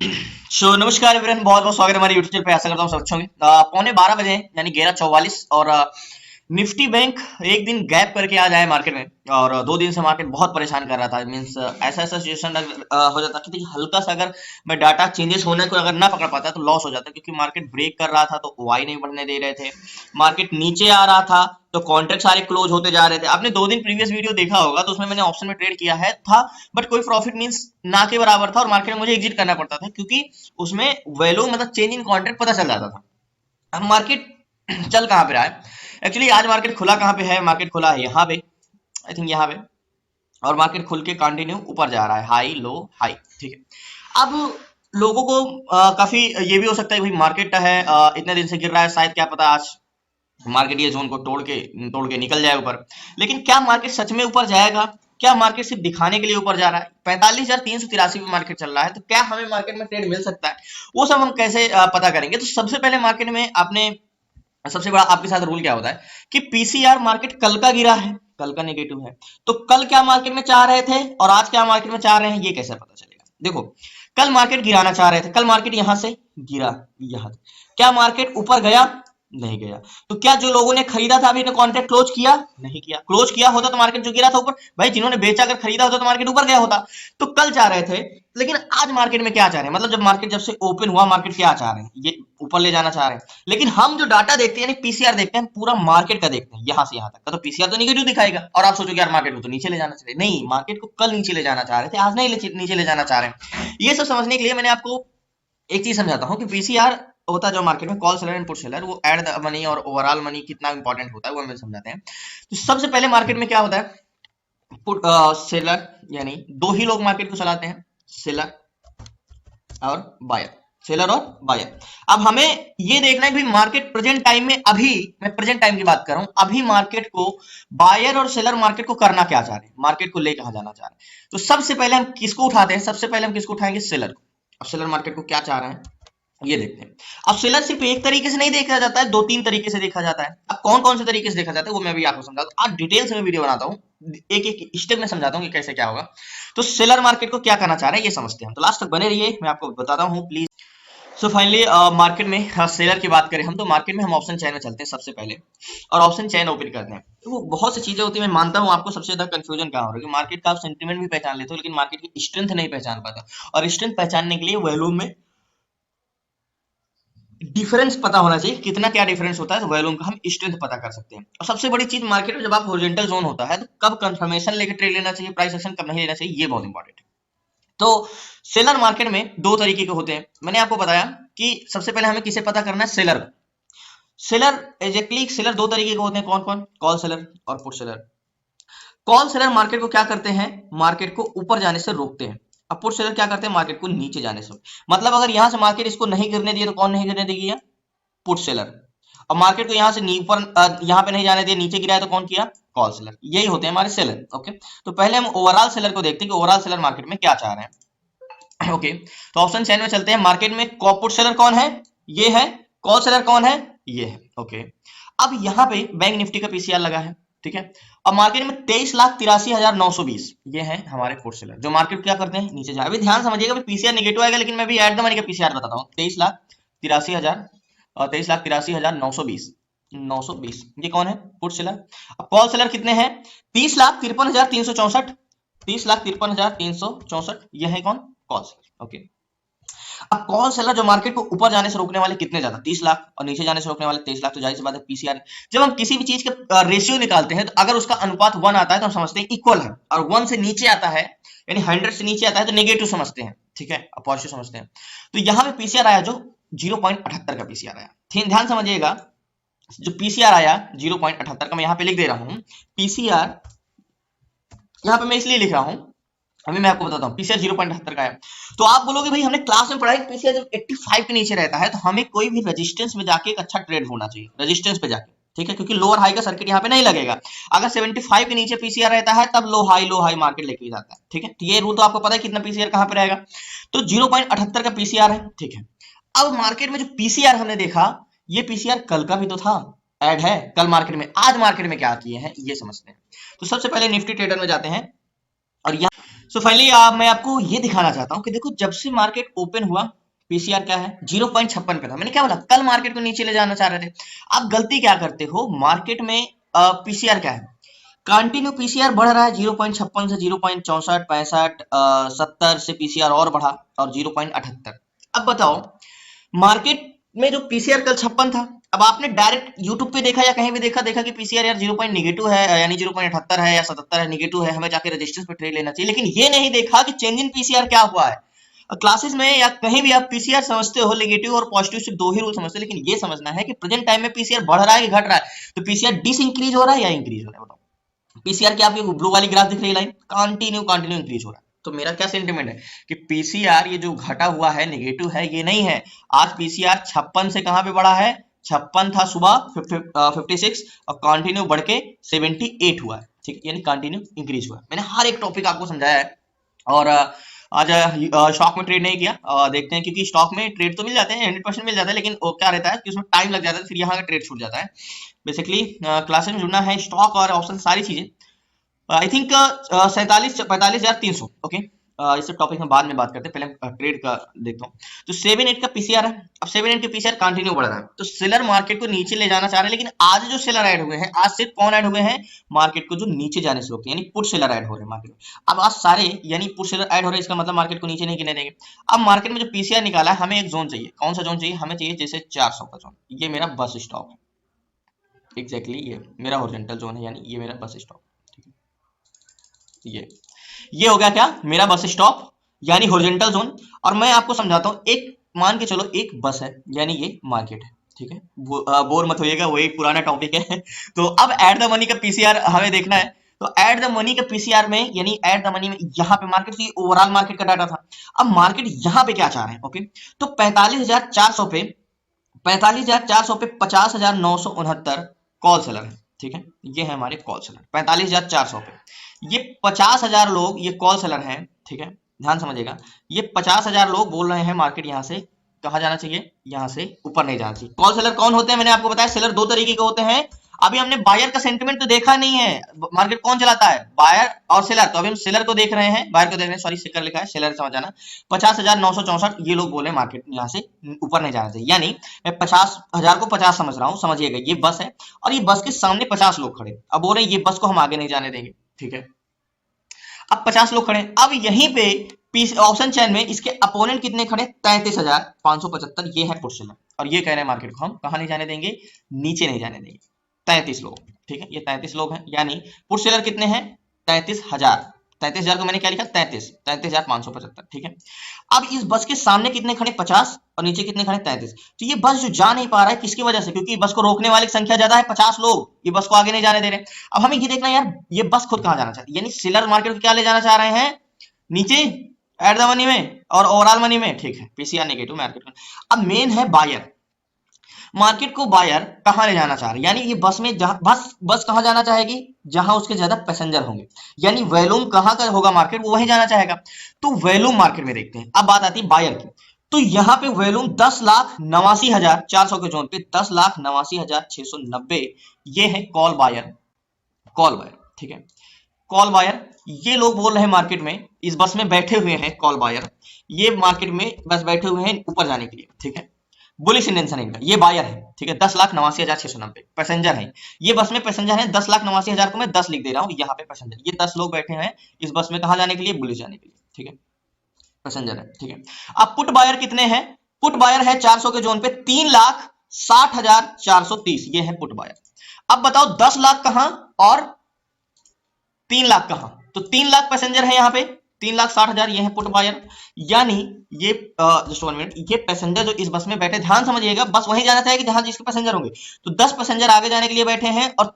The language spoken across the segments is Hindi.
नमस्कार एवरीवन, बहुत बहुत स्वागत है हमारे यूट्यूब चैनल पे। आशा करता हूँ सब अच्छे होंगे। पौने 12 बजे हैं, यानी 11:44 और निफ्टी बैंक एक दिन गैप करके आ जाए मार्केट में। और 2 दिन से मार्केट बहुत परेशान कर रहा था। मीन्स ऐसा ऐसा सिचुएशन हो जाता कि देखिए, हल्का सा अगर मैं डाटा चेंजेस होने को अगर ना पकड़ पाता तो लॉस हो जाता, क्योंकि मार्केट ब्रेक कर रहा था तो वाई नहीं बढ़ने दे रहे थे। मार्केट नीचे आ रहा था तो कॉन्ट्रैक्ट सारे क्लोज होते जा रहे थे। आपने 2 दिन प्रीवियस वीडियो देखा होगा, तो उसमें मैंने ऑप्शन में ट्रेड किया है था, बट कोई प्रॉफिट मीन्स ना के बराबर था और मार्केट में मुझे एग्जिट करना पड़ता था, क्योंकि उसमें वैल्यू मतलब चेंज इन कॉन्ट्रैक्ट पता चल जाता था। अब मार्केट चल कहाँ पे रहा है? एक्चुअली आज मार्केट खुला कहाँ पे है? मार्केट खुला है यहाँ पे, आई थिंक यहाँ पे। और मार्केट खुल के कंटिन्यू ऊपर जा रहा है, हाई लो हाई। ठीक है। अब लोगों को काफी ये भी हो सकता है कि भाई मार्केट है इतने दिन से गिर रहा है, शायद क्या पता आज मार्केट ये जोन को तोड़ के निकल जाए ऊपर। लेकिन क्या मार्केट सच में ऊपर जाएगा? क्या मार्केट सिर्फ दिखाने के लिए ऊपर जा रहा है? 45,383 पे मार्केट चल रहा है, तो क्या हमें मार्केट में ट्रेड मिल सकता है? वो सब हम कैसे पता करेंगे? तो सबसे पहले मार्केट में आपने सबसे बड़ा आपके साथ रूल क्या होता है कि पीसीआर मार्केट कल का गिरा है, कल का नेगेटिव है, तो कल क्या मार्केट में चाह रहे थे और आज क्या मार्केट में चाह रहे हैं, ये कैसे पता चलेगा? देखो, कल मार्केट गिराना चाह रहे थे, कल मार्केट यहां से गिरा, यहां क्या मार्केट ऊपर गया? नहीं गया। तो क्या जो लोगों ने खरीदा था अभी ने कॉन्ट्रैक्ट क्लोज किया? नहीं किया। क्लोज किया होता तो मार्केट जो गिरा था ऊपर, भाई जिन्होंने बेचा अगर खरीदा होता तो मार्केट ऊपर गया होता। तो कल चाह रहे थे, लेकिन आज मार्केट में क्या चाह रहे हैं? मतलब जब से ओपन हुआ मार्केट क्या चाह रहे हैं? ये ऊपर ले जाना चाह रहे हैं। लेकिन हम जो डाटा देखते हैं, यानी पीसीआर देखते हैं, पूरा मार्केट का देखते हैं, यहां से यहां तक का, तो पीसीआर तो निगेटिव दिखाएगा और आप सोचोगे यार मार्केट को तो नीचे ले जाना चाहिए। नहीं, मार्केट को कल नीचे ले जाना चाह रहे थे, आज नहीं नीचे ले जाना चाह रहे हैं। ये सब समझने के लिए मैंने आपको एक चीज समझाता हूँ कि पीसीआर होता है जो मार्केट में call seller and put seller, वो एड द मनी और ओवरऑल मनी कितना इंपॉर्टेंट होता है वो हमें समझाते हैं। तो सबसे पहले मार्केट में क्या होता है? पुट सेलर, यानी दो ही लोग मार्केट को चलाते हैं, सेलर और बायर। सेलर और बायर। अब हमें ये देखना है कि मार्केट प्रेजेंट टाइम में, अभी मैं प्रेजेंट टाइम की बात कर रहा हूं, अभी मार्केट को बायर और सेलर मार्केट को करना क्या चाह रहे हैं, मार्केट को ले कहां जाना चाह रहे हैं? तो सबसे पहले हम किसको उठाते हैं? सबसे पहले हम किसको उठाएंगे? सेलर को। अब सेलर मार्केट को क्या चाह रहे हैं ये देखते हैं। अब सेलर सिर्फ एक तरीके से नहीं देखा जाता है, 2-3 तरीके से देखा जाता है। अब कौन कौन से तरीके से देखा जाता है वो मैं भी आपको समझाता हूँ। आज डिटेल से मैं वीडियो बनाता हूँ, एक एक स्टेप में समझाता हूँ कि कैसे क्या होगा। तो सेलर मार्केट को क्या करना चाह रहे हैं ये समझते हैं, तो लास्ट तक बने रहिए, मैं आपको बताता हूँ प्लीज। सो फाइनली मार्केट में सेलर की बात करें हम, तो मार्केट में हम ऑप्शन चैन में चलते हैं सबसे पहले, और ऑप्शन चैन ओपन करते हैं। तो वो बहुत सी चीजें होती है, मैं मानता हूँ आपको सबसे ज्यादा कंफ्यूजन कहाँ हो रहा है कि मार्केट का आप सेंटीमेंट भी पहचान लेते हो, लेकिन मार्केट की स्ट्रेंथ नहीं पहचान पाता। और स्ट्रेंथ पहचानने के लिए वॉल्यूम में डिफरेंस पता होना चाहिए, कितना क्या डिफरेंस होता है, तो वॉल्यूम का हम स्ट्रेंथ पता कर सकते हैं। और सबसे बड़ी चीज मार्केट में, जब आप हॉरिजॉन्टल जोन होता है तो कब कंफर्मेशन लेकर ट्रेड लेना चाहिए, प्राइस एक्शन कब नहीं लेना चाहिए, ये बहुत इंपॉर्टेंट है। तो सेलर मार्केट में दो तरीके के होते हैं, मैंने आपको बताया कि सबसे पहले हमें किसे पता करना है? सेलर को। सेलर एग्जैक्टली सेलर दो तरीके के होते हैं, कौन कौन? कॉल सेलर और put seller. Call seller market को क्या करते हैं? मार्केट को ऊपर जाने से रोकते हैं। अब पुट सेलर क्या करते हैं? मार्केट को नीचे जाने से। मतलब अगर यहां से मार्केट इसको नहीं गिरने दिए तो कौन नहीं गिरने देगी? Put seller. अब मार्केट को यहां से ऊपर यहां पे नहीं जाने दिया, नीचे गिराया तो कौन किया? Call seller. यही होते हैं हमारे सेलर। ओके, तो पहले हम ओवरऑल सेलर को देखते हैं कि ओवरऑल सेलर मार्केट में क्या चाह रहे हैं। ओके, तो ऑप्शन चैन में चलते हैं। मार्केट में पुट सेलर कौन है? ये है। कॉल सेलर कौन है? ये है। ओके, अब यहाँ पे बैंक निफ्टी का पीसीआर लगा है, ठीक है। अब मार्केट में 23,83,920 ये है हमारे पुट सेलर, जो मार्केट क्या करते हैं? नीचे जाए। अभी ध्यान समझिएगा, पीसीआर नेगेटिव आएगा, लेकिन मैं भी एट द मनी का पीसीआर बताता हूँ। 23,83,920 ये कौन है? Put seller. अब कॉल सेलर कितने हैं? 30,53,364। 30,53,364 ये है कौन? Call seller. ओके, अब कॉल सेलर जो मार्केट को ऊपर जाने से रोकने वाले कितने ज्यादा? 30 लाख, और नीचे जाने से रोकने वाले 23 लाख। तो जाहिर सी बात है पीसीआर, जब हम किसी भी चीज का रेशियो निकालते हैं तो अगर उसका अनुपात 1 आता है तो हम समझते हैं इक्वल है, और 1 से नीचे आता है यानी 100 से नीचे आता है तो नेगेटिव समझते हैं, ठीक है, पॉजिटिव समझते हैं। तो यहां पे पीसीआर आया जो 0.78 का पीसीआर आया। ध्यान समझिएगा, जो पीसीआर आया 0.78 का, मैं यहां पे लिख दे रहा हूं पीसीआर। यहां पे मैं इसलिए लिख रहा हूं, अभी मैं आपको बताता हूँ पीसीआर 0.78 का है। तो आप बोलोगे भाई हमने क्लास में पढ़ा है पीसीआर जब 85 के नीचे रहता है तो हमें कोई भी रेजिस्टेंस में जाके एक अच्छा ट्रेड होना चाहिए, रेजिस्टेंस पे जाके, ठीक है, क्योंकि लोअर हाई का सर्किट यहाँ पे नहीं लगेगा। अगर 75 के नीचे पीसीआर रहता है तब लो हाई मार्केट लेके जाता है, ठीक है। तो ये रूल तो आपको पता है कितना पीसीआर कहाँ पे रहेगा। तो 0.78 का पीसीआर है, ठीक है। अब मार्केट में जो पीसीआर हमने देखा, ये पीसीआर कल का भी तो था, ऐड है कल मार्केट में। आज मार्केट में क्या किए हैं ये समझते हैं। तो सबसे पहले निफ्टी ट्रेडर में जाते हैं, और सो फाइनली मैं आपको ये दिखाना चाहता हूँ कि देखो जब से मार्केट ओपन हुआ पीसीआर क्या है 0.56 पे था। मैंने क्या बोला, कल मार्केट को नीचे ले जाना चाह रहे थे। आप गलती क्या करते हो, मार्केट में पीसीआर क्या है, कंटिन्यू पीसीआर बढ़ रहा है 0.56 से 0.64 65 70 से पीसीआर और बढ़ा और 0.78। अब बताओ मार्केट में जो पीसीआर कल 56 था, अब आपने डायरेक्ट यूट्यूब पे देखा या कहीं भी देखा कि पीसीआर यार 0 पॉइंट निगेटिव है, यानी 0.78 है या 77 है, निगेटिव है, हमें जाके रजिस्टर्स पे ट्रेड लेना चाहिए। लेकिन ये नहीं देखा कि चेंज इन पीसीआर क्या हुआ है। क्लासेस में या कहीं भी आप पीसीआर समझते हो, नेगेटिव और पॉजिटिव से दो ही रूल समझते हो, लेकिन ये समझना है कि प्रेजेंट टाइम में पीसीआर बढ़ रहा है कि घट रहा है। तो पीसीआर डिस इंक्रीज हो रहा है या इंक्रीज हो रहा है, बताओ। पीसीआर की आपकी ब्लू वाली ग्राफ दिख रही है, लाइन कंटिन्यू कंटिन्यू इंक्रीज हो रहा है। तो मेरा क्या सेंटिमेंट है कि पीसीआर ये जो घटा हुआ है, नेगेटिव है, ये नहीं है। आज पीसीआर 56 से कहां पे बढ़ा है, 56 था सुबह 56 और कंटिन्यू बढ़ के 78 हुआ है, ठीक है, यानी कंटिन्यू इंक्रीज हुआ है। मैंने हर एक टॉपिक आपको समझाया है। और आज स्टॉक में ट्रेड नहीं किया, देखते हैं, क्योंकि स्टॉक में ट्रेड तो मिल जाते हैं 100% मिल जाता है, लेकिन वो क्या रहता है कि उसमें टाइम लग जाता है, फिर यहाँ का ट्रेड छूट जाता है। बेसिकली क्लासेस में जुड़ना है, स्टॉक और ऑप्शन सारी चीजें। I think 47-45,300, okay. इस टॉपिक में बाद में बात करते हैं, पहले ट्रेड का देखता हूँ। तो 7-8 का पीसीआर है। अब 7-8 का पीसीआर कंटिन्यू बढ़ रहा है, तो सेलर मार्केट को नीचे ले जाना चाह रहे हैं। लेकिन आज जो सेलर ऐड हुए हैं, आज सिर्फ कौन ऐड हुए हैं, मार्केट को जो नीचे जाने से रोकते हैं, यानी पुट सेलर ऐड हो रहे हैं मार्केट में। अब आज सारे यानी पुट सेलर ऐड हो रहे हैं, इसका मतलब मार्केट को नीचे नहीं गिरने देंगे। अब मार्केट में जो पीसीआर निकाला है, हमें एक जोन चाहिए। कौन सा जोन चाहिए, हमें चाहिए जैसे 400 का जोन। ये मेरा बस स्टॉप है, एग्जैक्टली ये मेरा हॉरिजॉन्टल जोन है, यानी ये मेरा बस स्टॉप। ये हो गया क्या, मेरा बस स्टॉप यानी हॉरिजॉन्टल जोन। और मैं आपको समझाता हूं, एक मान के चलो एक बस है, यानी ये मार्केट है, ठीक है। बोर मत होइएगा, वही पुराना टॉपिक है। तो अब एट द मनी का पीसीआर हमें देखना है। तो एट द मनी का पीसीआर में, यानी एट द मनी में यहाँ पे मार्केट की ओवरऑल मार्केट का डाटा था। अब मार्केट यहाँ पे क्या चाह रहे हैं, ओके। तो 45,400 पे 45,400 पे 50,969 कॉल सेलर है, ठीक है। ये है हमारे कॉल सेलर 45,400 पे। ये 50,000 लोग ये कॉल सेलर हैं, ठीक है। ध्यान समझिएगा, ये 50,000 लोग बोल रहे हैं मार्केट यहाँ से कहा जाना चाहिए, यहाँ से ऊपर नहीं जाना चाहिए। कॉल सेलर कौन होते हैं, मैंने आपको बताया सेलर दो तरीके के होते हैं। अभी हमने बायर का सेंटिमेंट तो देखा नहीं है, मार्केट कौन चलाता है, बायर और सेलर। तो अभी हम सेलर को देख रहे हैं, बायर को देख रहे हैं, सॉरी सेलर लिखा है, सेलर समझ आना। 50,964 ये लोग बोले मार्केट यहाँ से ऊपर नहीं जाना चाहिए, यानी मैं 50,000 को 50 समझ रहा हूँ, समझिएगा। ये बस है और ये बस के सामने 50 लोग खड़े, अब बोल रहे हैं ये बस को हम आगे नहीं जाने देंगे, ठीक है। अब 50 लोग खड़े, अब यहीं पे ऑप्शन चैन में इसके अपोनेंट कितने खड़े, 33,575, ये है पुट सेलर। और ये कह रहे हैं मार्केट को हम कहां नहीं जाने देंगे, नीचे नहीं जाने देंगे। 33 लोग, ठीक है, ये 33 लोग हैं, यानी पुट सेलर कितने हैं, 33,000। 33,000 को मैंने क्या लिखा, 33,575, ठीक है। अब इस बस के सामने कितने खड़े, 50, और नीचे कितने खड़े, 33। तो ये बस जो जा नहीं पा रहा है किसकी वजह से, क्योंकि बस को रोकने वाली संख्या ज्यादा है, 50 लोग ये बस को आगे नहीं जाने दे रहे। अब हमें ये देखना है यार, ये बस खुद कहां जाना चाहती है, यानी सेलर मार्केट को क्या ले जाना चाह रहे हैं, नीचे एट द मनी में और ओवरऑल मनी में, ठीक है। पीसीआर नेगेटिव मार्केट में। अब मेन है बायर, मार्केट को बायर कहां ले जाना चाह रहे हैं, यानी ये बस में जहां बस कहां जाना चाहेगी, जहां उसके ज्यादा पैसेंजर होंगे, यानी वॉल्यूम कहां का होगा मार्केट, वो वहीं जाना चाहेगा। तो वॉल्यूम मार्केट में देखते हैं। अब बात आती है बायर की, तो यहाँ पे वॉल्यूम 10,89,400 के जोन पे 10,89,690 ये है कॉल बायर, कॉल बायर, ठीक है। कॉल बायर ये लोग बोल रहे हैं मार्केट में, इस बस में बैठे हुए हैं कॉल बायर, ये मार्केट में बस बैठे हुए हैं ऊपर जाने के लिए, ठीक है। बुलिश इंटेंशन है इनका, ये बायर है, ठीक है। 10,89,690 पैसेंजर है, ये बस में पैसेंजर है। 10,89,000 को मैं 10 लिख दे रहा हूँ, यहाँ पे पैसेंजर, ये 10 लोग बैठे हैं इस बस में कहाँ जाने के लिए, बुलिश जाने के लिए, ठीक है। पैसेंजर है, ठीक है। अब पुट बायर कितने हैं, पुट बायर है 400 के जोन पे 3,60,430, ये है पुट बायर। अब बताओ 10 लाख कहां और 3 लाख कहां, तो 3 लाख पैसेंजर है यहाँ पे, 3,60,000 ये है पुट बायर। यानी ये जस्ट 1 मिनट, ये पैसेंजर जो इस बस में बैठे, ध्यान समझिएगा, बस वहीं जाना चाहिए जहां जिसके पैसेंजर होंगे। तो 10 पैसेंजर आगे जाने के लिए बैठे हैं और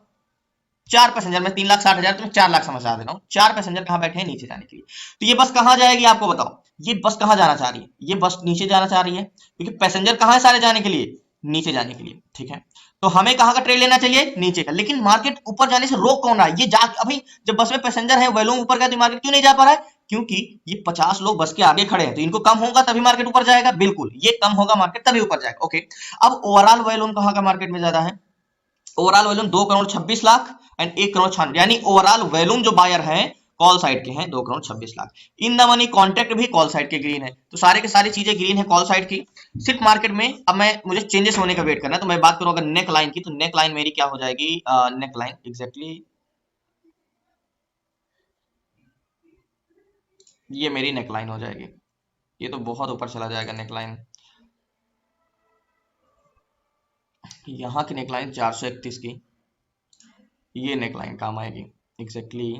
4 पैसेंजर, मैं 3,60,000 तो मैं 4 लाख समझा दे रहा हूँ, 4 पैसेंजर कहां बैठे हैं, नीचे जाने के लिए। तो ये बस कहां जाएगी आपको बताओ, ये बस कहां जाना चाह रही है, ये बस नीचे जाना चाह रही है, क्योंकि पैसेंजर कहां है सारे जाने के लिए, नीचे जाने के लिए, ठीक है। तो हमें कहां का ट्रेड लेना चाहिए, नीचे का। लेकिन मार्केट ऊपर जाने से रोक कौन रहा है, ये जा अभी जब बस में पैसेंजर है, वॉल्यूम ऊपर गया, तो मार्केट क्यों नहीं जा पा रहा है, क्योंकि ये 50 लोग बस के आगे खड़े हैं, तो इनको कम होगा तभी मार्केट ऊपर जाएगा, बिल्कुल, ये कम होगा मार्केट तभी ऊपर जाएगा, ओके। अब ओवरऑल वॉल्यूम कहां का मार्केट में ज्यादा है, ओवरऑल वॉल्यूम 2,26,00,000 एंड 1,96,00,000, यानी ओवरऑल वॉल्यूम जो बायर है कॉल साइड के हैं 2,26,00,000। इन द मनी कॉन्ट्रैक्ट भी कॉल साइड के ग्रीन है, तो सारे के सारी चीजें ग्रीन है कॉल साइड की। सिर्फ मार्केट में अब मुझे चेंजेस होने का वेट करना है, तो मैं बात करूं अगर नेक लाइन की, तो नेक लाइन मेरी क्या हो जाएगी, नेक लाइन एग्जैक्टली ये मेरी नेक लाइन हो जाएगी। ये तो बहुत ऊपर चला जाएगा नेक लाइन, यहाँ की नेक लाइन 431 की, ये नेक लाइन काम आएगी एग्जैक्टली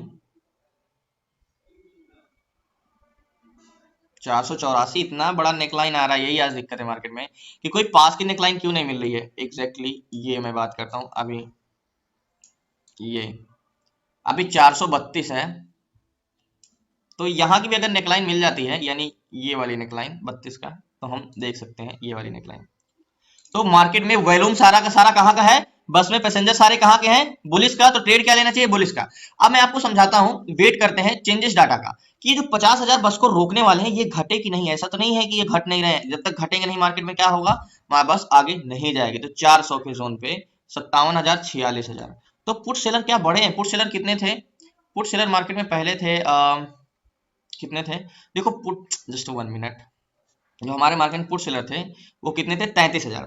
484। इतना बड़ा नेकलाइन आ रहा है, यही आज दिक्कत है मार्केट में कि कोई पास की नेकलाइन क्यों नहीं मिल रही है एग्जैक्टली ये मैं बात करता हूं। ये अभी 432 है, तो यहाँ की भी अगर नेकलाइन मिल जाती है, यानी ये वाली नेकलाइन 32 का, तो हम देख सकते हैं ये वाली नेकलाइन। तो मार्केट में वॉल्यूम सारा का सारा कहाँ का है, बस में पैसेंजर सारे कहाँ के हैं, बुलिश का, तो ट्रेड क्या लेना चाहिए, बुलिश का। अब मैं आपको समझाता हूं, वेट करते हैं चेंजेस डाटा का कि जो 50,000 बस को रोकने वाले हैं ये घटे कि नहीं। ऐसा तो नहीं है कि ये घट नहीं रहे हैं, जब तक घटेंगे नहीं मार्केट में क्या होगा, वहां बस आगे नहीं जाएगी। तो 400 के जोन पे 57,000 46,000। तो पुट सेलर क्या बड़े हैं, पुट सेलर कितने थे, पुट सेलर मार्केट में पहले थे कितने थे, देखो पुट, जस्ट 1 मिनट, जो हमारे मार्केट में पुट सेलर थे वो कितने थे, 33,000।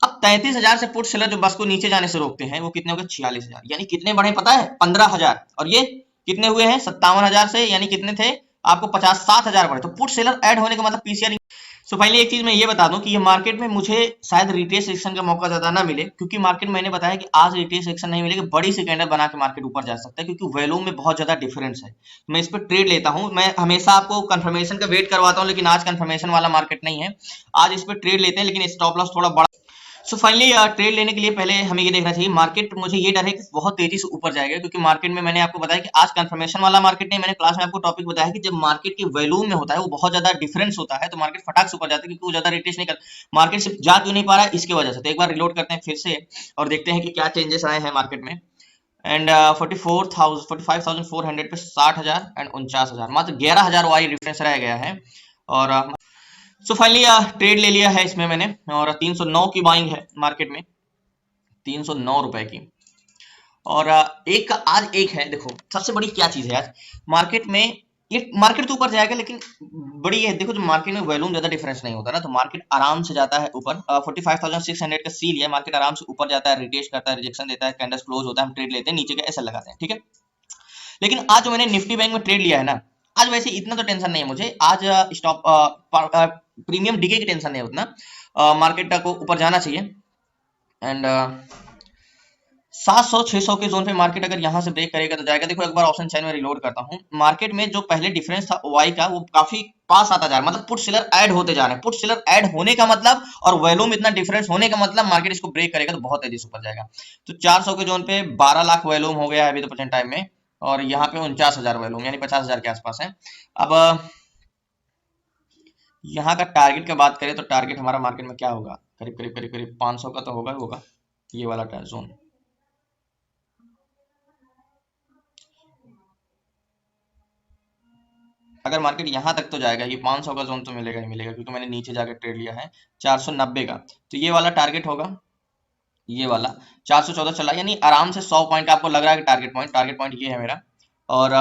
अब 33,000 से पुट सेलर जो बस को नीचे जाने से रोकते हैं वो कितने हो गए, 46,000। यानी कितने बढ़े पता है, 15,000। और ये कितने हुए हैं, 57,000 से, यानी कितने थे आपको 57,000 बढ़े। तो पुट सेलर ऐड होने का मतलब पीसीआर। सो फाइनली एक चीज मैं ये बता दूं कि ये मार्केट में मुझे शायद रिटेल सेक्शन का मौका ज्यादा ना मिले, क्योंकि मार्केट मैंने बताया कि आज रिटेल सेक्शन नहीं मिलेगा, बड़ी सी कैंडल बना के मार्केट ऊपर जा सकता है, क्योंकि वैल्यूम में बहुत ज्यादा डिफरेंस है। मैं इस पर ट्रेड लेता हूं, मैं हमेशा आपको कंफर्मेशन का वेट करवाता हूं, लेकिन आज कंफर्मेशन वाला मार्केट नहीं है, आज इस पर ट्रेड लेते हैं, लेकिन स्टॉप लॉस थोड़ा बड़ा। सो फाइनली ट्रेड लेने के लिए पहले हमें ये देखना चाहिए, मार्केट मुझे ये डर है कि बहुत तेजी से ऊपर जाएगा, क्योंकि मार्केट में मैंने आपको बताया कि आज कंफर्मेशन वाला मार्केट नहीं, मैंने क्लास में आपको टॉपिक बताया कि जब मार्केट की वैल्यूम में होता है वो बहुत ज्यादा डिफरेंस होता है, तो मार्केट फटाक से ऊपर जाता है, क्योंकि वो ज्यादा रिटेस्ट नहीं कर, मार्केट सिर्फ जा क्यों नहीं पा रहा है इसकी वजह से। तो एक बार रिलोड करते हैं फिर से और देखते हैं कि क्या चेंजेस आए हैं मार्केट में। एंड 45,400 पे 60,000 एंड 49,000, मात्र 11,000 वाई डिफरेंस रह गया है। और सो फाइनली ट्रेड ले लिया है इसमें मैंने, और 309 की बाइंग है मार्केट में, 309 रुपए की। और एक आज एक है, देखो सबसे बड़ी क्या चीज है आज मार्केट में, ये मार्केट तो ऊपर जाएगा, लेकिन बड़ी है देखो, जो मार्केट में वॉल्यूम ज्यादा डिफरेंस नहीं होता ना, तो मार्केट आराम से जाता है ऊपर। 45,600 का सी लिया, मार्केट आराम से ऊपर जाता है, रिटेस्ट करता है, रिजेक्शन देता है, कैंडल्स क्लोज होता है, हम ट्रेड लेते हैं, नीचे का ऐसा लगाते हैं, ठीक है। लेकिन आज जो मैंने निफ्टी बैंक में ट्रेड लिया है ना, आज वैसे इतना तो टेंशन नहीं है मुझे, आज स्टॉप प्रीमियम डीके की टेंशन नहीं है उतना, मार्केट को ऊपर जाना चाहिए। एंड 700-600 के जोन पे मार्केट अगर यहां से ब्रेक करेगा तो जाएगा। देखो एक बार ऑप्शन चैन में रिलोड करता हूं, मार्केट में जो पहले डिफरेंस था वाई का वो काफी पास आता जा रहा है, मतलब पुट सेलर ऐड होते जा रहे हैं, पुट सेलर ऐड होने का मतलब और वॉल्यूम इतना डिफरेंस होने का मतलब मार्केट इसको ब्रेक करेगा तो बहुत तेजी से ऊपर जाएगा। तो 400 के जोन पे 12 लाख वॉल्यूम हो गया है अभी तो प्रेजेंट टाइम में, और यहाँ पे 49,000 वॉल्यूम, यानी 50,000 के आसपास है। अब यहाँ का टारगेट की बात करें तो टारगेट हमारा मार्केट में क्या होगा, करीब करीब करीब करीब 500 का तो होगा ये वाला जोन। अगर मार्केट यहां तक तो जाएगा, ये 500 का जोन तो मिलेगा ही मिलेगा, क्योंकि मैंने नीचे जाकर ट्रेड लिया है 490 का, तो ये वाला टारगेट होगा, ये वाला 414 चला, यानी आराम से 100 पॉइंट का आपको लग रहा है कि टारगेट पॉइंट ये है मेरा, और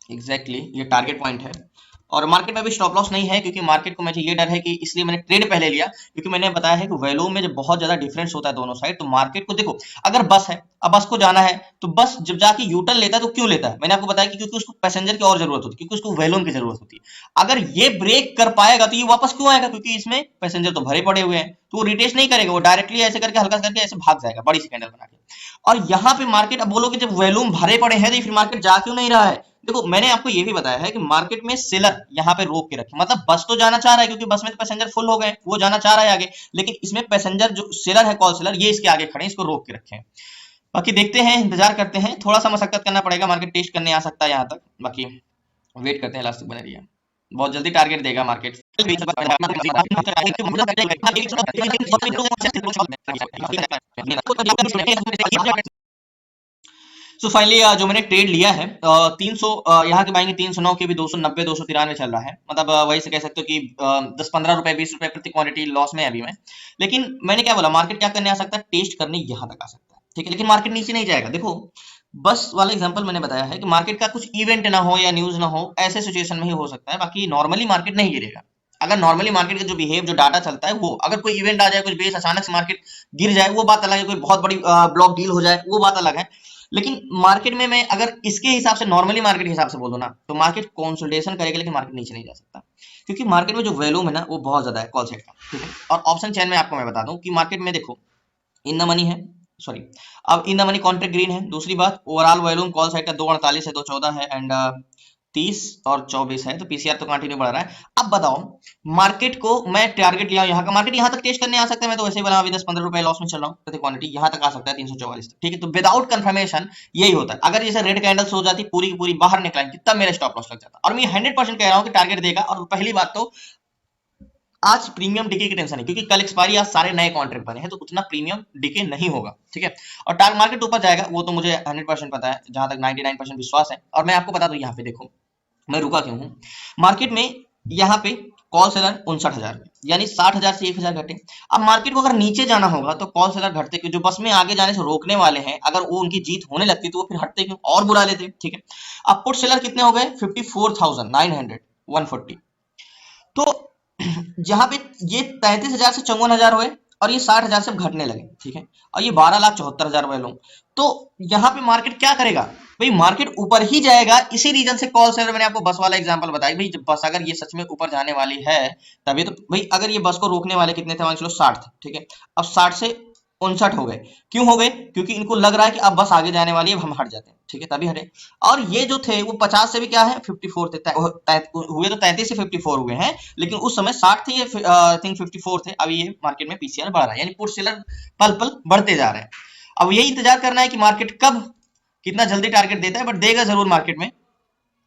एग्जैक्टली ये टारगेट पॉइंट है। और मार्केट में भी स्टॉप लॉस नहीं है, क्योंकि मार्केट को मुझे ये डर है कि, इसलिए मैंने ट्रेड पहले लिया, क्योंकि मैंने बताया है कि वैल्यू में जब बहुत ज्यादा डिफरेंस होता है दोनों साइड, तो मार्केट को देखो, अगर बस है, अब बस को जाना है, तो बस जब जाके यूटर्न लेता है तो क्यों लेता है, मैंने आपको बताया कि क्योंकि उसको पैसेंजर की और जरूरत होती है, क्योंकि उसको वैल्यूम की जरूरत होती है। अगर ये ब्रेक कर पाएगा तो ये वापस क्यों आएगा, क्योंकि इसमें पैसेंजर तो भरे पड़े हुए हैं, तो वो रिटेस्ट नहीं करेगा, वो डायरेक्टली ऐसे करके हल्का करके ऐसे भाग जाएगा बड़ी सी कैंडल बना के। और यहाँ पे मार्केट, अब बोलोगे जब वैल्यूम भरे पड़े हैं तो फिर मार्केट जा क्यों नहीं रहा है। देखो मैंने आपको ये भी बताया है कि मार्केट में सेलर यहाँ पे रोक के रखे, मतलब बस तो जाना चाह रहा है, क्योंकि बस में तो पैसेंजर फुल हो गए, वो जाना चाह रहा है आगे, लेकिन इसमें पैसेंजर जो सेलर है, कॉल सेलर, ये इसके आगे खड़े हैं, इसको रोक के रखे हैं। बाकी देखते हैं, इंतजार करते हैं, थोड़ा सा मशक्कत करना पड़ेगा, मार्केट टेस्ट करने आ सकता है यहाँ तक, बाकी वेट करते हैं, लास्ट तक बने रहिए, बहुत जल्दी टारगेट देगा मार्केट। सो फाइनली जो मैंने ट्रेड लिया है 300, यहाँ के बाएंगे 309 के भी 290 293 चल रहा है, मतलब वही से कह सकते हो कि 10-15 रुपए 20 रुपए प्रति क्वांटिटी लॉस में अभी मैं। लेकिन मैंने क्या बोला, मार्केट क्या करने आ सकता है, टेस्ट करने यहाँ तक आ सकता है, ठीक है, लेकिन मार्केट नीचे नहीं जाएगा। देखो बस वाला एग्जांपल मैंने बताया है कि मार्केट का कुछ इवेंट ना हो या न्यूज ना हो, ऐसे सिचुएशन में ही हो सकता है, बाकी नॉर्मली मार्केट नहीं गिरेगा। अगर नॉर्मली मार्केट का जो बिहेव, जो डाटा चलता है, वो अगर कोई इवेंट आ जाए, कुछ बेस अचानक से मार्केट गिर जाए, वो बात अलग है, कोई बहुत बड़ी ब्लॉक डील हो जाए, वो बात अलग है। लेकिन मार्केट में मैं अगर इसके हिसाब से, नॉर्मली मार्केट के हिसाब से बोलूँ ना, तो मार्केट कंसोलिडेशन करेगा लेकिन मार्केट नीचे नहीं जा सकता, क्योंकि मार्केट में जो वॉल्यूम है ना वो बहुत ज्यादा है कॉल साइड का, ठीक है। और ऑप्शन चेन में आपको मैं बता दूं कि मार्केट में देखो, इन द मनी है, सॉरी, अब in the money contract green है। दूसरी बात, ओवरऑल वॉल्यूम कॉल साइड का 248 है, 214 है, एंड 30 और 24 है, तो पीसीआर तो कंटिन्यू बढ़ रहा है। अब बताओ, मार्केट को मैं टारगेट लिया, यहाँ का मार्केट यहाँ तक टेस्ट करने आ सकता है, मैं तो वैसे ही बना, अभी 10-15 रुपए लॉस में चल रहा हूँ प्रति क्वांटिटी, यहाँ तक आ सकता है 344 तक, ठीक है। तो विदाउट कंफर्मेशन यही होता है, अगर जैसे रेड कैंडल्स हो जाती पूरी की पूरी बाहर निकलेंगी, तब मेरा स्टॉप लॉस लग जाता, और मैं 100% कह रहा हूँ कि टारगेट देगा। और पहली बात तो आज प्रीमियम डिके की टेंशन है, क्योंकि कल एक्सपायरी, आज सारे नए कॉन्ट्रैक्ट बने हैं, तो उतना प्रीमियम डिके नहीं होगा, ठीक है। और टारगेट मार्केट ऊपर जाएगा, वो तो मुझे 100% पता है, जहां तक 99% विश्वास है। और मैं आपको बता दूं, यहाँ पे देखो मैं रुका क्यों हूँ मार्केट में, यहाँ पे कॉल सेलर 59,000, यानी 60,000 से 1,000 घटे। अब मार्केट को अगर नीचे जाना होगा तो कॉल सेलर घटते क्यों, जो बस में आगे जाने से रोकने वाले हैं, अगर वो उनकी जीत होने लगती तो वो फिर हटते क्यों और बुला लेते, ठीक है। अब पुट सेलर कितने हो गए, 54,900, 140। तो जहां पे ये 33,000 से 54,000 हुए, और ये 60,000 से घटने लगे, ठीक है। और ये 12,74,000 हुए लोग, तो यहाँ पे मार्केट क्या करेगा भाई, मार्केट ऊपर ही जाएगा। इसी रीजन से कॉल सेलर, मैंने आपको बस वाला एग्जांपल बताया भाई, जब बस अगर ये सच में ऊपर जाने वाली है, तभी तो भाई, अगर ये बस को रोकने वाले कितने थे, मान लो 60 थे, ठीक है। अब 60 से 59 हो गए, क्यों हो गए, क्योंकि इनको लग रहा है कि अब बस आगे जाने वाली है, अब हम हट जाते हैं, ठीक है, तभी हटे। और ये जो थे वो 50 से भी क्या है, 54 थे, हुए तो 33 से 54 हुए हैं, लेकिन उस समय 60 थे, ये आई थिंक 54 थे। अभी ये मार्केट में पीसीआर बढ़ रहा है, यानी पुट सेलर पल पल बढ़ते जा रहे हैं। अब यही इंतजार करना है कि मार्केट कब, कितना जल्दी टारगेट देता है, बट देगा जरूर मार्केट में,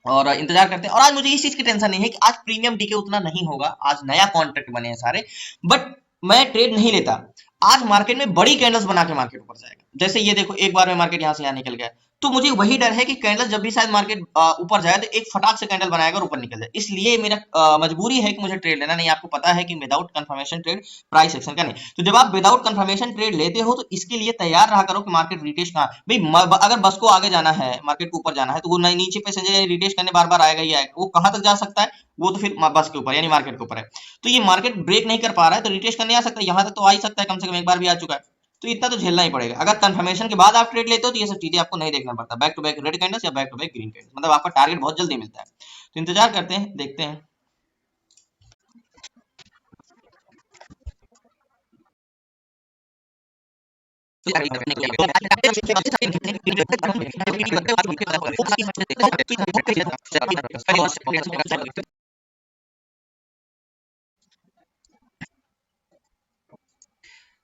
और इंतजार करते हैं। और आज मुझे इस चीज की टेंशन नहीं है कि आज प्रीमियम डीके उतना नहीं होगा, आज नया कॉन्ट्रैक्ट बने हैं सारे, बट मैं ट्रेड नहीं लेता। आज मार्केट में बड़ी कैंडल्स बना के मार्केट ऊपर जाएगा, जैसे ये देखो एक बार में मार्केट यहाँ से यहाँ निकल गया, तो मुझे वही डर है कि कैंडल जब भी शायद मार्केट ऊपर जाए, तो एक फटाक से कैंडल बनाएगा और ऊपर निकल जाए, इसलिए मेरा मजबूरी है कि मुझे ट्रेड लेना नहीं। आपको पता है कि without confirmation trade price action का नहीं। तो जब आप विदाउट कंफर्मेशन ट्रेड लेते हो, तो इसके लिए तैयार रहा करो कि मार्केट रिटेस्ट कहाँ भाई, अगर बस को आगे जाना है, मार्केट को ऊपर जाना है, तो वो नीचे पे से रिटेस्ट करने बार बार आएगा ही आएगा, वो कहाँ तक जा सकता है, वो तो फिर बस के ऊपर यानी मार्केट के ऊपर है। तो ये मार्केट ब्रेक नहीं कर पा रहा है, तो रिटेस्ट करने आ सकता है, यहाँ तक तो आ ही सकता है, कम से कम एक बार भी आ चुका है, तो इतना तो झेलना ही पड़ेगा। अगर कंफर्मेशन के बाद आप ट्रेड लेते हो, तो ये सब चीजें आपको नहीं देखना पड़ता, back to back red candles या back to back green candles, मतलब आपका टारगेट बहुत जल्दी मिलता है। तो इंतजार करते हैं, देखते हैं।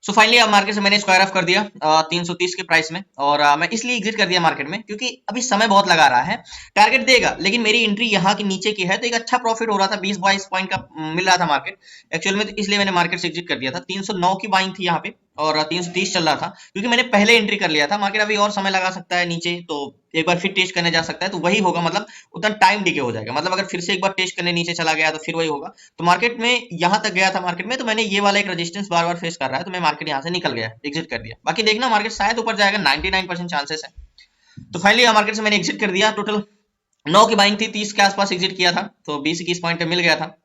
सो फाइनली अब मार्केट से मैंने स्क्वायर ऑफ कर दिया 330 के प्राइस में, और मैं इसलिए एग्जिट कर दिया मार्केट में क्योंकि अभी समय बहुत लगा रहा है, टारगेट देगा, लेकिन मेरी एंट्री यहाँ की नीचे की है, तो एक अच्छा प्रॉफिट हो रहा था, 20-22 पॉइंट का मिल रहा था मार्केट एक्चुअल में, तो इसलिए मैंने मार्केट से एग्जिट कर दिया था। 309 की बाइंग थी यहाँ पे, और 330 चल रहा था, क्योंकि मैंने पहले एंट्री कर लिया था। मार्केट अभी और समय लगा सकता है नीचे, तो एक बार फिर टेस्ट करने जा सकता है, तो वही होगा, मतलब उतना टाइम डिके हो जाएगा, मतलब अगर फिर से एक बार टेस्ट करने नीचे चला गया तो फिर वही होगा। तो मार्केट में यहाँ तक गया था मार्केट में, तो मैंने ये वाला एक रेजिस्टेंस बार बार फेस कर रहा है, तो मैं मार्केट यहाँ से निकल गया, एग्जिट कर दिया। बाकी देखना मार्केट शायद ऊपर जाएगा, 99% चांसेस है। तो फाइनली मार्केट से मैंने एग्जिट कर दिया। टोटल 9 की बाइंग थी, 30 के आसपास एग्जिट किया था, तो 20-21 पॉइंट मिल गया था।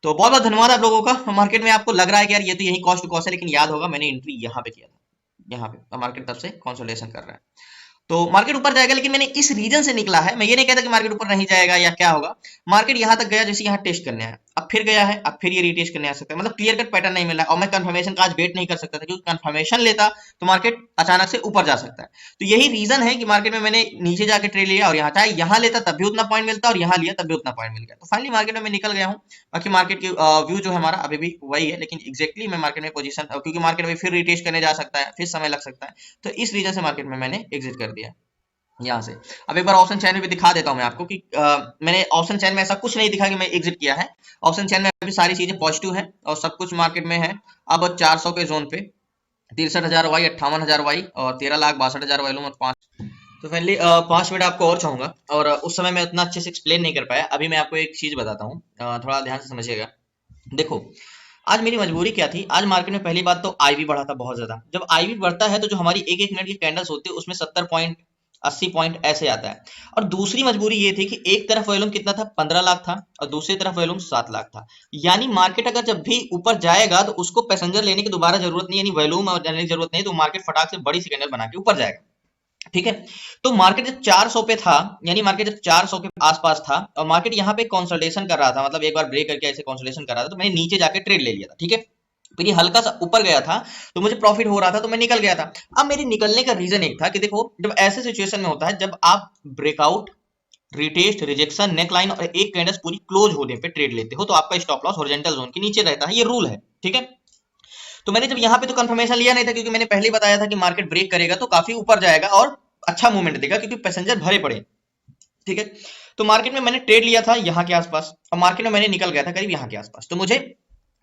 तो बहुत बहुत धन्यवाद आप लोगों का। मार्केट में आपको लग रहा है कि यार ये तो यही कॉस्ट टू कॉस्ट है, लेकिन याद होगा मैंने एंट्री यहाँ पे किया था, यहाँ पे मार्केट तब से कंसोलिडेशन कर रहा है। तो मार्केट ऊपर जाएगा, लेकिन मैंने इस रीजन से निकला है, मैं ये नहीं कहता कि मार्केट ऊपर नहीं जाएगा या क्या होगा। मार्केट यहाँ तक गया, जैसे यहाँ टेस्ट करने आया, अब फिर गया है, अब फिर ये रीटेस्ट करने आ सकता है, मतलब क्लियर कट पैटर्न नहीं मिल रहा है। और मैं कंफर्मेशन का आज वेट नहीं कर सकता था, क्योंकि कंफर्मेशन लेता तो मार्केट अचानक से ऊपर जा सकता है। तो यही रीजन है कि मार्केट में मैंने नीचे जाके ट्रेड लिया, और यहाँ चाहे यहाँ लेता तब भी उतना पॉइंट मिलता, और यहाँ लिया तब भी उतना पॉइंट मिल गया। तो फाइनली मार्केट में मैं निकल गया हूँ। बाकी मार्केट की व्यू जो है हमारा अभी भी वही है, लेकिन एक्जैक्टली मैं मार्केट में पोजीशन, क्योंकि मार्केट में फिर रिटेस्ट करने जा सकता है, फिर समय लग सकता है, तो इस रीजन से मार्केट में मैंने एग्जिट कर दिया यहाँ से। अब एक बार ऑप्शन चैन में भी दिखा देता हूँ मैं आपको कि मैंने ऑप्शन चैन में ऐसा कुछ नहीं दिखा कि मैं एग्जिट किया है। ऑप्शन चैन में अभी सारी चीजें पॉजिटिव है, और सब कुछ मार्केट में है। अब 400 के जोन पे 63,000 वाई, 58,000 वाई, और 13,62,000 वाई लूँ, और 5। तो फाइनली 5 मिनट आपको और चाहूंगा, और उस समय मैं उतना अच्छे से एक्सप्लेन नहीं कर पाया। अभी मैं आपको एक चीज बताता हूँ, थोड़ा ध्यान से समझिएगा। देखो, आज मेरी मजबूरी क्या थी, आज मार्केट में पहली बात तो आईवी बढ़ा था बहुत ज्यादा। जब आईवी बढ़ता है, तो जो हमारी एक एक मिनट की कैंडल्स होती है, उसमें 70 पॉइंट 80 पॉइंट ऐसे आता है। और दूसरी मजबूरी ये थी कि एक तरफ वॉल्यूम कितना था, 15 लाख था, और दूसरी तरफ वॉल्यूम 7 लाख था। यानी मार्केट अगर जब भी ऊपर जाएगा तो उसको पैसेंजर लेने की दोबारा जरूरत नहीं, यानी वॉल्यूम और लेने की जरूरत नहीं, तो मार्केट फटाक से बड़ी सिग्नल बना के ऊपर जाएगा। ठीक है, तो मार्केट जब 400 पे था, यानी मार्केट जब 400 के आसपास था और मार्केट यहाँ पे कंसोलिडेशन कर रहा था, मतलब एक बार ब्रेक करके ऐसे कंसोलिडेशन कर रहा था, तो मैंने नीचे जाके ट्रेड ले लिया था। ठीक है, फिर ये हल्का सा ऊपर गया था तो मुझे प्रॉफिट हो रहा था तो मैं निकल गया था। अब मेरे निकलने का रीजन एक था कि देखो, जब ऐसे सिचुएशन में होता है, जब आप ब्रेकआउट, रिटेस्ट, रिजेक्शन, नेकलाइन और एक कैंडल पूरी क्लोज होने पे ट्रेड लेते हो तो आपका स्टॉप लॉस हॉरिजॉन्टल जोन के नीचे रहता है, ये रूल है। ठीक है, तो मैंने जब यहाँ पे तो कंफर्मेशन लिया नहीं था, क्योंकि मैंने पहले ही बताया था कि मार्केट ब्रेक करेगा तो काफी ऊपर जाएगा और अच्छा मूवमेंट देगा, क्योंकि पैसेंजर भरे पड़े। ठीक है, तो मार्केट में मैंने ट्रेड लिया था यहाँ के आसपास और मार्केट में मैंने निकल गया था करीब यहाँ के आसपास, तो मुझे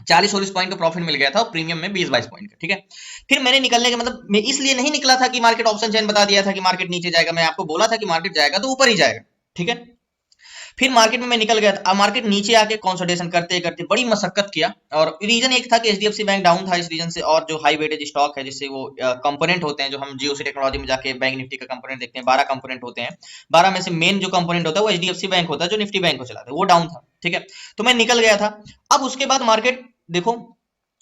40-40 पॉइंट का प्रॉफिट मिल गया था और प्रीमियम में 20-22 पॉइंट का। ठीक है, फिर मैंने निकलने का मतलब मैं इसलिए नहीं निकला था कि मार्केट ऑप्शन चेन बता दिया था कि मार्केट नीचे जाएगा, मैं आपको बोला था कि मार्केट जाएगा तो ऊपर ही जाएगा। ठीक है, फिर मार्केट में मैं निकल गया था। मार्केट नीचे आके कंसोलिडेशन करते करते बड़ी मशक्कत किया और रीजन एक था कि एचडीएफसी बैंक डाउन था इस रीजन से, और जो हाई वेटेज स्टॉक है जिससे वो कंपोनेंट होते हैं, जो हम जीओसी टेक्नोलॉजी में जाके बैंक निफ्टी का कंपोनेंट देखते हैं, 12 कंपोनेंट होते हैं, 12 में से मेन जो कंपोनेंट होता है वो एचडीएफसी बैंक होता है जो निफ्टी बैंक को चलाता है, वो डाउन था। ठीक है, तो मैं निकल गया था। अब उसके बाद मार्केट देखो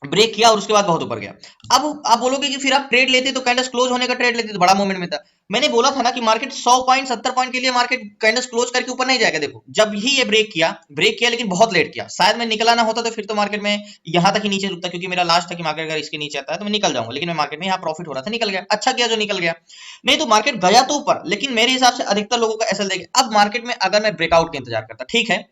ब्रेक किया और उसके बाद बहुत ऊपर गया। अब आप बोलोगे कि फिर आप ट्रेड लेते तो कैंडल्स क्लोज होने का ट्रेड लेते तो बड़ा मूवमेंट में था। मैंने बोला था ना कि मार्केट 100 पॉइंट 70 पॉइंट के लिए मार्केट कैंडल्स क्लोज करके ऊपर नहीं जाएगा। देखो, जब ही ये ब्रेक किया लेकिन बहुत लेट किया, शायद मैं निकला ना होता तो फिर तो मार्केट में यहां तक ही नीचे रुकता, क्योंकि मेरा लास्ट था कि मार्केट अगर इसके नीचे आता है तो मैं निकल जाऊंगा, लेकिन मैं मार्केट में यहाँ प्रॉफिट हो रहा था, निकल गया। अच्छा किया जो निकल गया, नहीं तो मार्केट गया तो ऊपर, लेकिन मेरे हिसाब से अधिकतर लोगों का ऐसा देखे। अब मार्केट में अगर मैं ब्रेकआउट का इंतजार करता, ठीक है,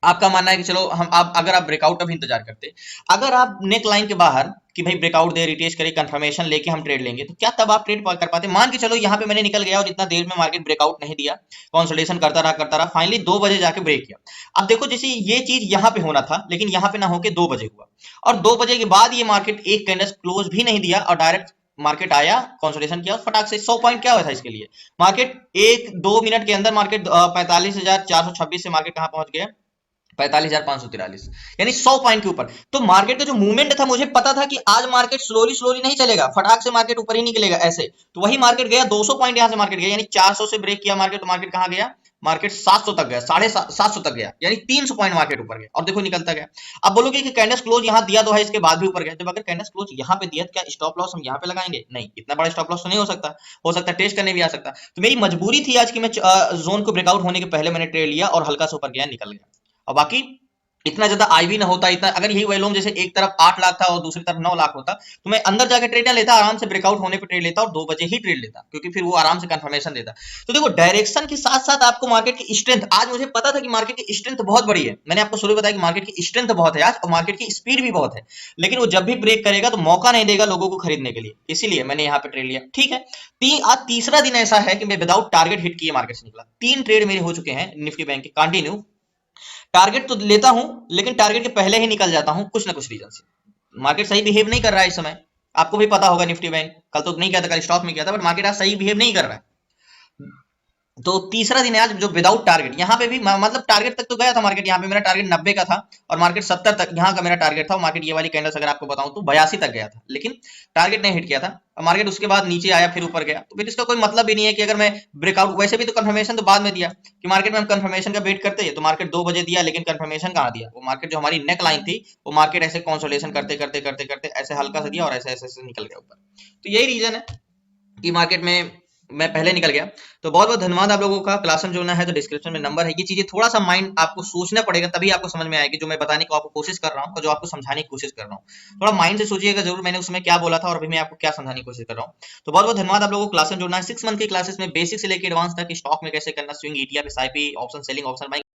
आपका मानना है कि चलो हम आप अगर आप ब्रेकआउट का भी इंतजार करते, अगर आप नेक लाइन के बाहर कि भाई ब्रेकआउट दे, रिटेस्ट करे, कंफर्मेशन लेके हम ट्रेड लेंगे, तो क्या तब आप ट्रेड कर पाते? मान के चलो यहाँ पे मैंने निकल गया और इतना देर में मार्केट ब्रेकआउट नहीं दिया, कंसोलिडेशन करता रहा, फाइनली 2 बजे जाके ब्रेक किया। अब देखो, जैसे ये चीज यहाँ पे होना था लेकिन यहाँ पे ना होके 2 बजे हुआ, और 2 बजे के बाद ये मार्केट एक कैंडल क्लोज भी नहीं दिया और डायरेक्ट मार्केट आया, कंसोलिडेशन किया, फटाक से 100 पॉइंट क्या हुआ था इसके लिए। मार्केट 1-2 मिनट के अंदर मार्केट 45,426 से मार्केट कहां पहुंच गया, 45,543, यानी 100 पॉइंट के ऊपर। तो मार्केट का जो मूवमेंट था, मुझे पता था कि आज मार्केट स्लोली स्लोली नहीं चलेगा, फटाक से मार्केट ऊपर ही निकलेगा ऐसे। तो वही मार्केट गया 200 पॉइंट, यहां से मार्केट गया, यानी 400 से ब्रेक किया मार्केट, तो मार्केट कहां गया, मार्केट 700 तक गया, 750 तक गया, यानी 300 पॉइंट मार्केट ऊपर गया और देखो निकलता गया। अब बोलोगे कि कैंडल क्लोज यहां दिया तो है, इसके बाद भी ऊपर गया। जब अगर कैंडल क्लोज यहां पे दिया तो क्या स्टॉप लॉस हम यहां पे लगाएंगे? नहीं, इतना बड़ा स्टॉप लॉस तो नहीं हो सकता टेस्ट करने भी आ सकता। तो मेरी मजबूरी थी आज की, मैं जोन को ब्रेकआउट होने के पहले मैंने ट्रेड लिया और हल्का सा ऊपर गया, निकल गया। और बाकी इतना ज्यादा आई भी ना होता, इतना अगर यही वॉल्यूम जैसे एक तरफ 8 लाख था और दूसरी तरफ 9 लाख होता तो मैं अंदर जाकर ट्रेड ना लेता, आराम से ब्रेकआउट होने पे ट्रेड लेता और 2 बजे ही ट्रेड लेता, क्योंकि फिर वो आराम से कंफर्मेशन देता। तो देखो, डायरेक्शन के साथ साथ आपको मार्केट की स्ट्रेंथ, आज मुझे पता था कि मार्केट की स्ट्रेंथ बहुत बड़ी है, मैंने आपको शुरू बताया कि मार्केट की स्ट्रेंथ बहुत है आज और मार्केट की स्पीड भी बहुत है, लेकिन वो जब भी ब्रेक करेगा तो मौका नहीं देगा लोगों को खरीदने के लिए, इसीलिए मैंने यहाँ पे ट्रेड लिया। ठीक है, आज तीसरा दिन ऐसा है कि मैं विदाउट टारगेट हिट किए मार्केट से निकला। 3 ट्रेड मेरे हो चुके हैं निफ्टी बैंक के कंटिन्यू। टारगेट तो लेता हूं लेकिन टारगेट के पहले ही निकल जाता हूं कुछ ना कुछ रीजन से। मार्केट सही बिहेव नहीं कर रहा है इस समय, आपको भी पता होगा। निफ्टी बैंक कल तो नहीं किया था, कल स्टॉक में किया था, बट मार्केट आज सही बिहेव नहीं कर रहा है। तो तीसरा दिन है आज जो विदाउट टारगेट, यहाँ पे भी मतलब टारगेट तक तो गया था मार्केट, यहाँ पे मेरा टारगेट 90 का था और मार्केट 70 तक यहाँ का मेरा टारगेट था। मार्केट ये वाली कैंडल्स अगर आपको बताऊं तो 82 तक गया था, लेकिन टारगेट नहीं हिट किया था और मार्केट उसके बाद नीचे आया फिर ऊपर गया। तो फिर इसका कोई मतलब भी नहीं है कि अगर मैं ब्रेकआउट, वैसे भी तो कंफर्मेशन तो बाद में दिया कि मार्केट में हम कंफर्मेशन का वेट करते हैं, तो मार्केट 2 बजे दिया लेकिन कंफर्मेशन कहाँ दिया, वो मार्केट जो हमारी नेक लाइन थी वो मार्केट ऐसे कंसोलिडेशन करते करते करते करते ऐसे हल्का सा दिया और ऐसे ऐसे निकल गया ऊपर। तो यही रीजन है कि मार्केट में मैं पहले निकल गया। तो बहुत बहुत धन्यवाद आप लोगों का। क्लास में जुड़ना है तो डिस्क्रिप्शन में नंबर है। ये चीजें थोड़ा सा माइंड आपको सोचना पड़ेगा, तभी आपको समझ में आएगी जो मैं बताने को आपको कोशिश कर रहा हूँ, जो आपको समझाने की कोशिश कर रहा हूँ। थोड़ा माइंड से सोचिएगा जरूर मैंने उसमें क्या बोला था और अभी मैं आपको क्या समझाने की कोशिश कर रहा हूँ। तो बहुत बहुत धन्यवाद आप लोगों को। क्लास में जुड़ना है। 6 मंथ की क्लासेस में बेसिक से लेकर एडवांस तक स्टॉक में कैसे करना, swing, ETF, SIP, option selling, option buying,